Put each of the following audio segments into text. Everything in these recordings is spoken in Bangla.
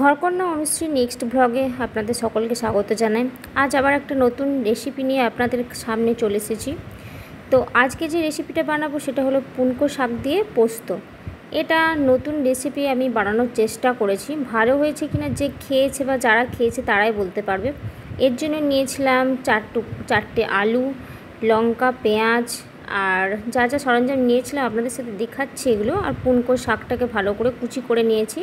ঘরকন্যা অনুশ্রী নেক্সট ব্লগে আপনাদের সকলকে স্বাগত জানাই। আজ আবার একটা নতুন রেসিপি নিয়ে আপনাদের সামনে চলে এসেছি। তো আজকে যে রেসিপিটা বানাবো সেটা হলো পুনকো শাক দিয়ে পোস্ত। এটা নতুন রেসিপি আমি বানানোর চেষ্টা করেছি, ভালো হয়েছে কিনা যে খেয়েছে বা যারা খেয়েছে তারাই বলতে পারবে। এর জন্য নিয়েছিলাম চারটে আলু, লঙ্কা, পেঁয়াজ আর যা যা সরঞ্জাম নিয়েছিলাম আপনাদের সাথে দেখাচ্ছি এগুলো। আর পুনকো শাকটাকে ভালো করে কুচি করে নিয়েছি।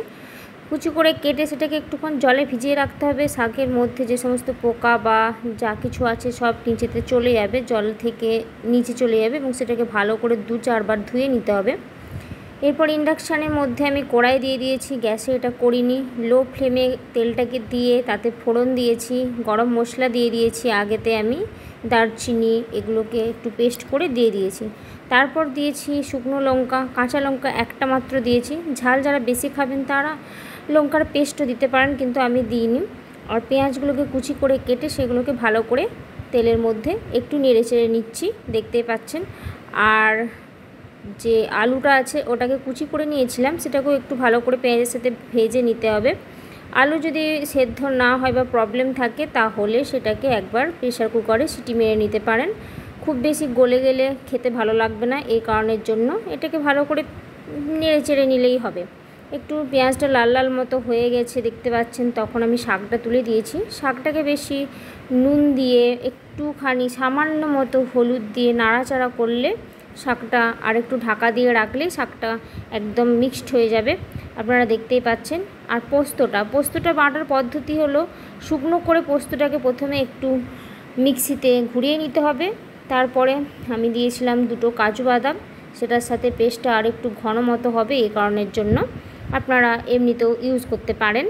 কুচি করে কেটে সেটাকে একটুক্ষণ জলে ভিজিয়ে রাখতে হবে। শাকের মধ্যে যে সমস্ত পোকা বা যা কিছু আছে সব নিচেতে চলে যাবে, জল থেকে নিচে চলে যাবে এবং সেটাকে ভালো করে 2-4 বার ধুয়ে নিতে হবে। এরপর ইন্ডাকশানের মধ্যে আমি কড়াই দিয়ে দিয়েছি, গ্যাসে এটা করিনি, লো ফ্লেমে তেলটাকে দিয়ে তাতে ফোড়ন দিয়েছি, গরম মশলা দিয়ে দিয়েছি, আগেতে আমি দারচিনি এগুলোকে একটু পেস্ট করে দিয়ে দিয়েছি। তারপর দিয়েছি শুকনো লঙ্কা, কাঁচা লঙ্কা একটা মাত্র দিয়েছি। ঝাল যারা বেশি খাবেন তারা লঙ্কার পেস্টও দিতে পারেন, কিন্তু আমি দিইনি। আর পেঁয়াজগুলোকে কুচি করে কেটে সেগুলোকে ভালো করে তেলের মধ্যে একটু নেড়ে চেড়ে নিচ্ছি, দেখতেই পাচ্ছেন। আর যে আলুটা আছে ওটাকে কুচি করে নিয়েছিলাম, সেটাকেও একটু ভালো করে পেঁয়াজের সাথে ভেজে নিতে হবে। আলু যদি সেদ্ধ না হয় বা প্রবলেম থাকে তাহলে সেটাকে একবার প্রেশার কুকারে সিটি মেরে নিতে পারেন। খুব বেশি গলে গেলে খেতে ভালো লাগবে না, এই কারণের জন্য এটাকে ভালো করে নেড়ে চেড়ে নিলেই হবে। একটু পেঁয়াজটা লাল লাল মতো হয়ে গেছে দেখতে পাচ্ছেন, তখন আমি শাকটা তুলে দিয়েছি। শাকটাকে বেশি নুন দিয়ে একটুখানি সামান্য মতো হলুদ দিয়ে নাড়াচাড়া করলে শাকটা আর একটু ঢাকা দিয়ে রাখলেই শাকটা একদম মিক্সড হয়ে যাবে, আপনারা দেখতেই পাচ্ছেন। আর পোস্তটা বাটার পদ্ধতি হলো শুকনো করে পোস্তটাকে প্রথমে একটু মিক্সিতে ঘুরিয়ে নিতে হবে। তারপরে আমি দিয়েছিলাম 2টো কাজু বাদাম, সেটার সাথে পেস্টটা আর একটু ঘন মতো হবে, এই কারণের জন্য আপনারা এমনিতেও ইউজ করতে পারেন।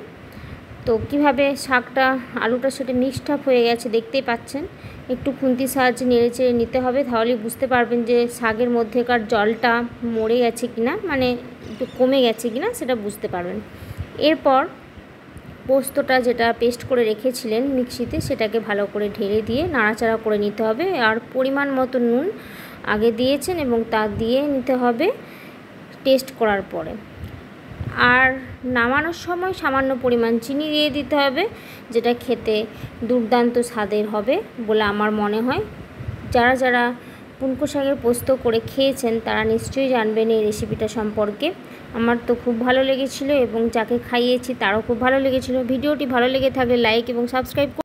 তো কিভাবে শাকটা আলুটার সাথে মিক্সড আপ হয়ে গেছে দেখতেই পাচ্ছেন। একটু খুন্তির সাহায্যে নেড়ে চেড়ে নিতে হবে, তাহলেই বুঝতে পারবেন যে শাকের মধ্যেকার জলটা মরে গেছে কিনা, মানে একটু কমে গেছে কিনা সেটা বুঝতে পারবেন। এরপর পোস্তটা যেটা পেস্ট করে রেখেছিলেন মিক্সিতে সেটাকে ভালো করে ঢেলে দিয়ে নাড়াচাড়া করে নিতে হবে। আর পরিমাণ মতো নুন আগে দিয়েছেন এবং তা দিয়ে নিতে হবে টেস্ট করার পরে। আর নামানোর সময় সামান্য পরিমাণ চিনি দিয়ে দিতে হবে, যেটা খেতে দুর্দান্ত স্বাদের হবে বলে আমার মনে হয়। যারা যারা পুনকো শাকের পোস্ত করে খেয়েছেন তারা নিশ্চয়ই জানবেন এই রেসিপিটা সম্পর্কে। আমার তো খুব ভালো লেগেছিলো এবং যাকে খাইয়েছি তারও খুব ভালো লেগেছিলো। ভিডিওটি ভালো লেগে থাকলে লাইক এবং সাবস্ক্রাইব